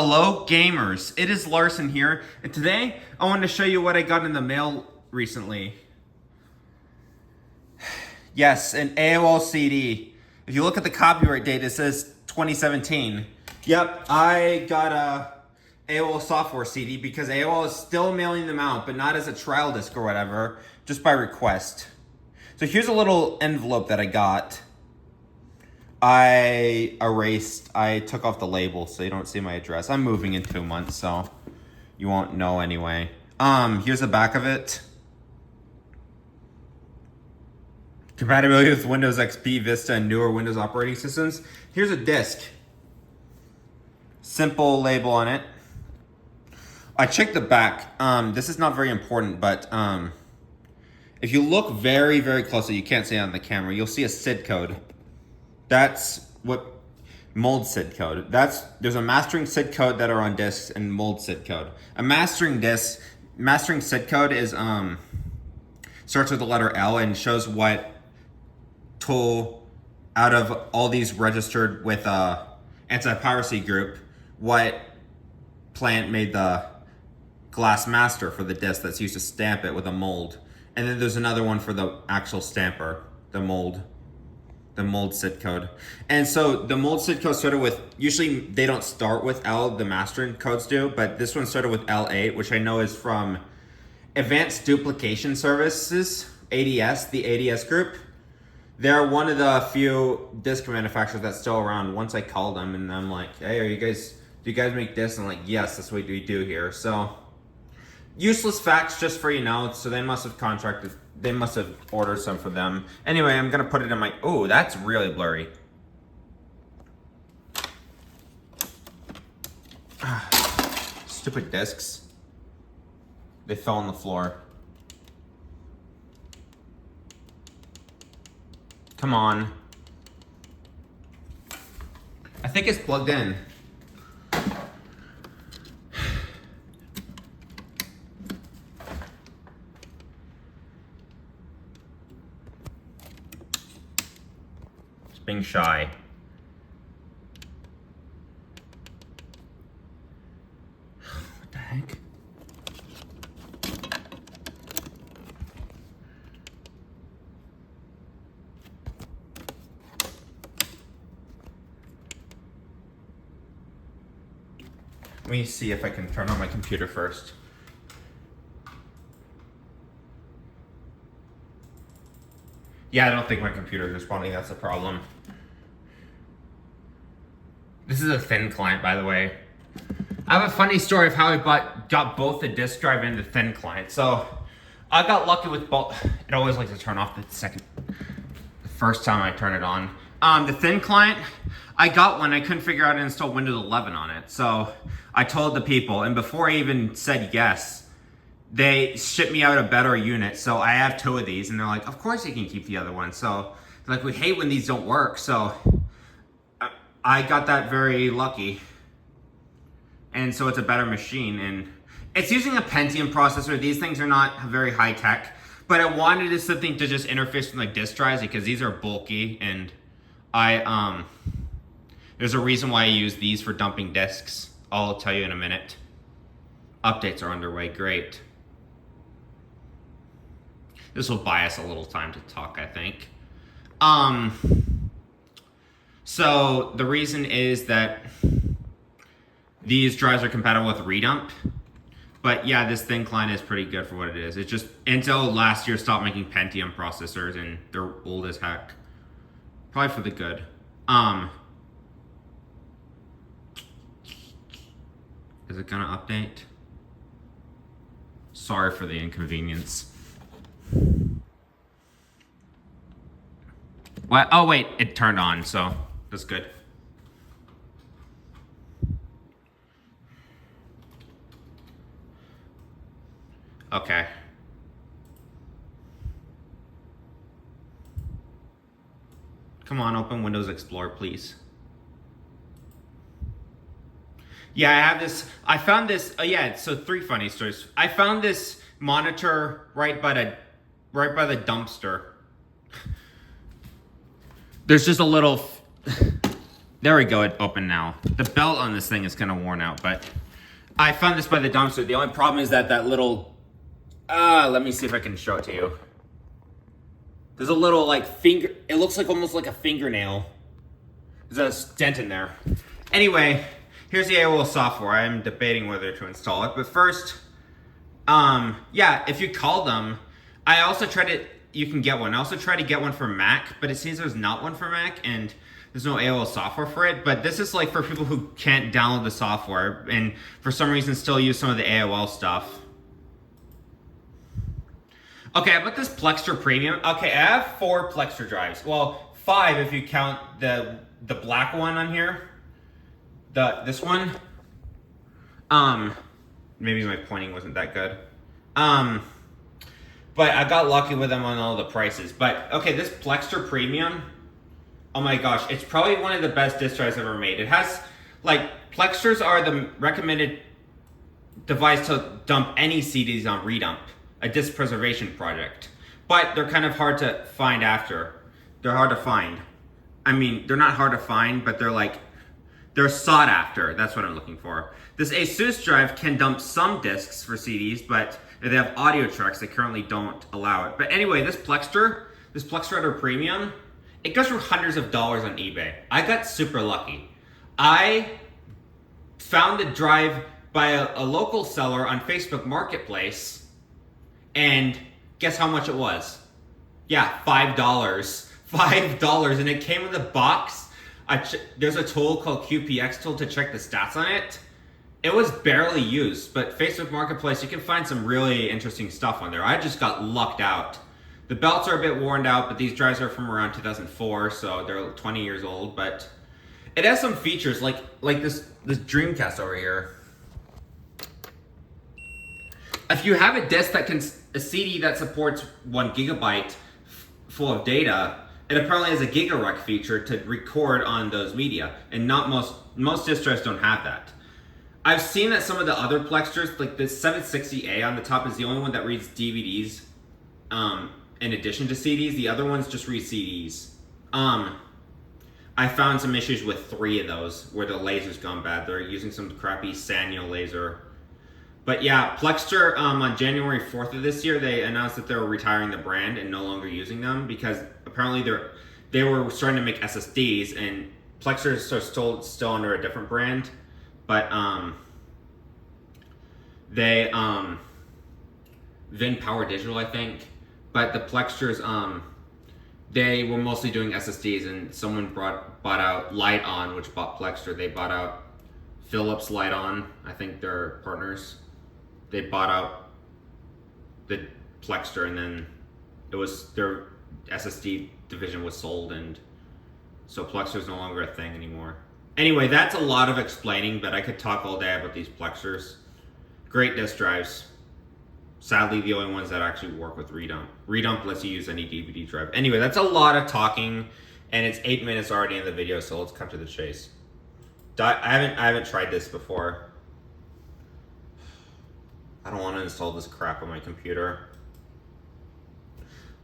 Hello gamers, it is Larson here, and today I wanted to show you what I got in the mail recently. Yes, an AOL CD. If you look at the copyright date, it says 2017. Yep, I got a AOL software CD because AOL is still mailing them out, but not as a trial disc or whatever, just by request. So here's a little envelope that I got. I took off the label so you don't see my address. I'm moving in 2 months, so you won't know anyway. Here's the back of it. Compatibility with Windows XP, Vista, and newer Windows operating systems. Here's a disc. Simple label on it. I checked the back. This is not very important, but if you look very, very closely, you can't see it on the camera, you'll see a SID code. That's what mold SID code. There's a mastering SID code that are on discs and mold SID code. A mastering SID code is starts with the letter L and shows what tool out of all these registered with anti-piracy group, what plant made the glass master for the disc that's used to stamp it with a mold. And then there's another one for the actual stamper, the mold SID code. And so the mold SID code started with, usually they don't start with L, the mastering codes do, but this one started with L8, which I know is from Advanced Duplication Services, ADS, the ADS group. They're one of the few disc manufacturers that's still around. Once I called them and I'm like, hey, do you guys make discs? And I'm like, yes, that's what we do here. So useless facts just for so they must have ordered some for them. Anyway, I'm gonna put it in my, oh, that's really blurry. Stupid discs. They fell on the floor. Come on. I think it's plugged in. Being shy. What the heck? Let me see if I can turn on my computer first. Yeah, I don't think my computer is responding. That's the problem. This is a thin client, by the way. I have a funny story of how I got both the disk drive and the thin client. So I got lucky with both. It always likes to turn off the first time I turn it on. The thin client, I got one. I couldn't figure out how to install Windows 11 on it. So I told the people, and before I even said yes, they shipped me out a better unit. So I have 2 of these, and they're like, of course you can keep the other one. So like, we hate when these don't work. So I got that very lucky. And so it's a better machine, and it's using a Pentium processor. These things are not very high tech, but I wanted something to just interface with my disk drives because these are bulky, and there's a reason why I use these for dumping disks. I'll tell you in a minute. Updates are underway, great. This will buy us a little time to talk, I think. So the reason is that these drives are compatible with redump. But yeah, this thin client is pretty good for what it is. It's just Intel last year stopped making Pentium processors, and they're old as heck. Probably for the good. Is it gonna update? Sorry for the inconvenience. What? Oh wait, it turned on, so that's good. Okay. Come on, open Windows Explorer, please. Yeah, I have this. I found this. Oh yeah, so 3 funny stories. I found this monitor right by the dumpster. There's just a little There we go, it opened now. The belt on this thing is kind of worn out, but I found this by the dumpster. The only problem is that little, let me see if I can show it to you. There's a little like finger, it looks like almost like a fingernail. There's a dent in there. Anyway, here's the AOL software. I'm debating whether to install it, but first, yeah, if you call them, I also tried to, you can get one. I also tried to get one for Mac, but it seems there's not one for Mac, and there's no AOL software for it. But this is like for people who can't download the software and for some reason still use some of the AOL stuff. Okay, I bought this Plextor Premium. Okay, I have 4 Plextor drives. Well, 5 if you count the black one on here. This one. Maybe my pointing wasn't that good. But I got lucky with them on all the prices. But okay, this Plextor Premium, oh my gosh, it's probably one of the best disk drives ever made. It has, like, Plextors are the recommended device to dump any CDs on Redump, a disk preservation project. But they're kind of hard to find after. They're hard to find. I mean, they're not hard to find, but they're sought after. That's what I'm looking for. This ASUS drive can dump some discs for CDs, but they have audio tracks that currently don't allow it. But anyway, this Plextor Premium, it goes for hundreds of dollars on eBay. I got super lucky. I found the drive by a local seller on Facebook Marketplace, and guess how much it was? Yeah, $5. $5, and it came with a box. There's a tool called QPX tool to check the stats on it. It was barely used, but Facebook Marketplace, you can find some really interesting stuff on there. I just got lucked out. The belts are a bit worn out, but these drives are from around 2004, so they're 20 years old, but it has some features like this Dreamcast over here. If you have a disc a CD that supports 1 gigabyte full of data, it apparently has a GigaRec feature to record on those media, and not most disk drives don't have that. I've seen that some of the other Plextors, like the 760A on the top, is the only one that reads DVDs in addition to CDs. The other ones just read CDs. I found some issues with 3 of those where the laser's gone bad. They're using some crappy Sanyo laser. But yeah, Plextor, on January 4th of this year, they announced that they were retiring the brand and no longer using them because apparently they were starting to make SSDs, and Plextor is still under a different brand. But they Vin Power Digital, I think. But the Plextors, they were mostly doing SSDs, and someone bought out Light-On, which bought Plextor. They bought out Philips Light-On. I think they're partners. They bought out the Plextor, and then it was their SSD division was sold, and so Plextor's no longer a thing anymore. Anyway, that's a lot of explaining, but I could talk all day about these Plextors. Great disk drives. Sadly, the only ones that actually work with Redump. Redump lets you use any DVD drive. Anyway, that's a lot of talking, and it's 8 minutes already in the video, so let's cut to the chase. I haven't tried this before. I don't want to install this crap on my computer.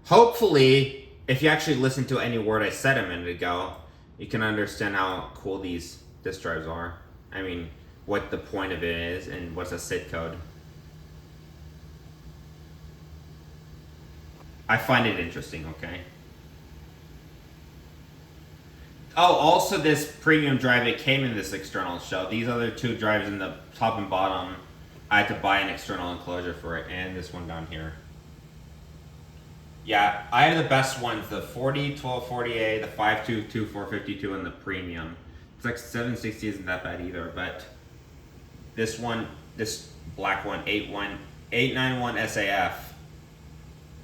Hopefully, if you actually listen to any word I said a minute ago, you can understand how cool these disk drives are. I mean, what the point of it is and what's a SID code. I find it interesting, okay? Oh, also this premium drive, it came in this external shell. These other 2 drives in the top and bottom, I had to buy an external enclosure for it, and this one down here. Yeah, I have the best ones, the 401240A, the 522452, and the premium. It's like 760 isn't that bad either, but this one, this black one, 891 SAF,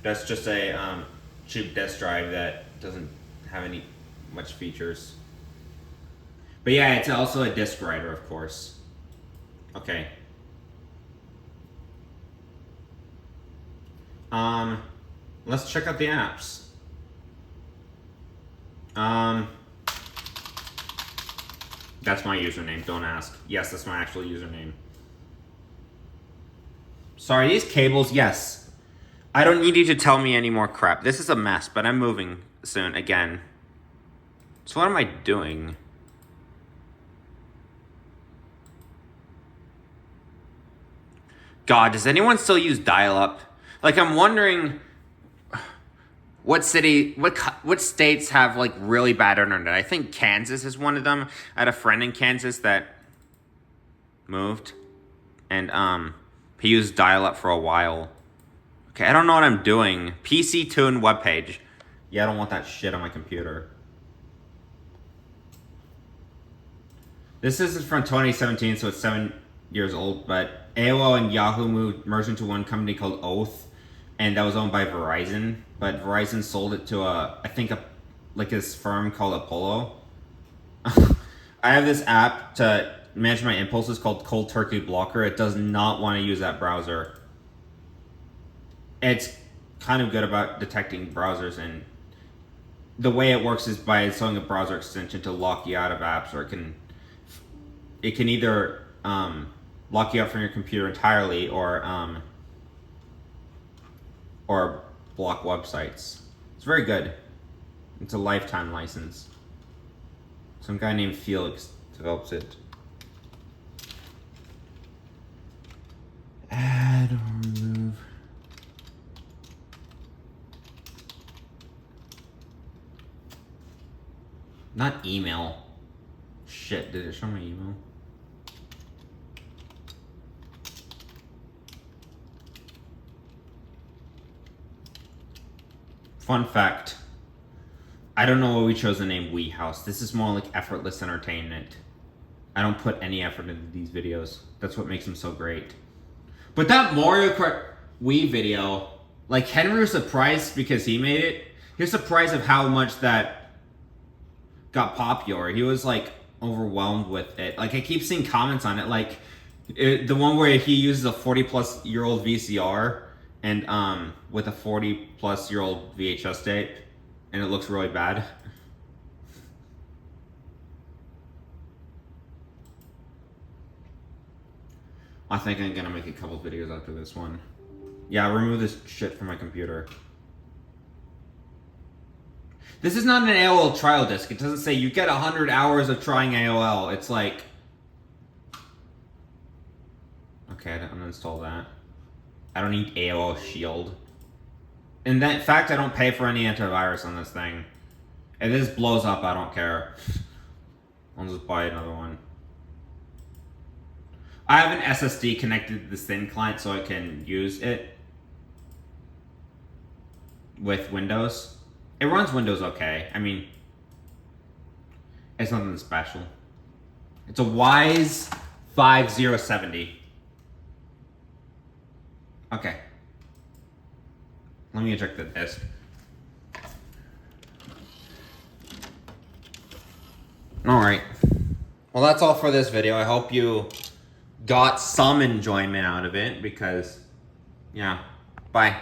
that's just a cheap disk drive that doesn't have any much features. But yeah, it's also a disk writer, of course. Okay. Let's check out the apps. That's my username, don't ask. Yes, that's my actual username. Sorry, these cables, yes. I don't need you to tell me any more crap. This is a mess, but I'm moving soon again. So what am I doing? God, does anyone still use dial-up? Like, I'm wondering what states have, like, really bad internet. I think Kansas is one of them. I had a friend in Kansas that moved, and he used dial-up for a while. Okay, I don't know what I'm doing. PC Tune webpage. Yeah, I don't want that shit on my computer. This is from 2017, so it's 7 years old, but AOL and Yahoo merged into one company called Oath, and that was owned by Verizon, but Verizon sold it to this firm called Apollo. I have this app to manage my impulses called Cold Turkey Blocker. It does not want to use that browser. It's kind of good about detecting browsers, and the way it works is by installing a browser extension to lock you out of apps, or it can either lock you out from your computer entirely, or block websites. It's very good. It's a lifetime license. Some guy named Felix develops it. Add or remove. Not email. Shit, did it show my email? Fun fact. I don't know why we chose the name Wii House. This is more like effortless entertainment. I don't put any effort into these videos. That's what makes them so great. But that Mario Kart Wii video, like, Henry was surprised because he made it. He was surprised of how much that got popular. He was, like, overwhelmed with it. Like, I keep seeing comments on it, like, the one where he uses a 40-plus-year-old VCR and with a 40-plus-year-old VHS tape, and it looks really bad. I think I'm gonna make a couple videos after this one. Yeah, I'll remove this shit from my computer. This is not an AOL trial disc. It doesn't say you get 100 hours of trying AOL. It's like... Okay, I'm gonna install that. I don't need AOL Shield. In fact, I don't pay for any antivirus on this thing. If this blows up, I don't care. I'll just buy another one. I have an SSD connected to this thin client so I can use it with Windows. It runs Windows okay. I mean, it's nothing special. It's a Wise 5070. Okay. Let me eject the disk. Alright. Well, that's all for this video. I hope you got some enjoyment out of it because, yeah. Bye.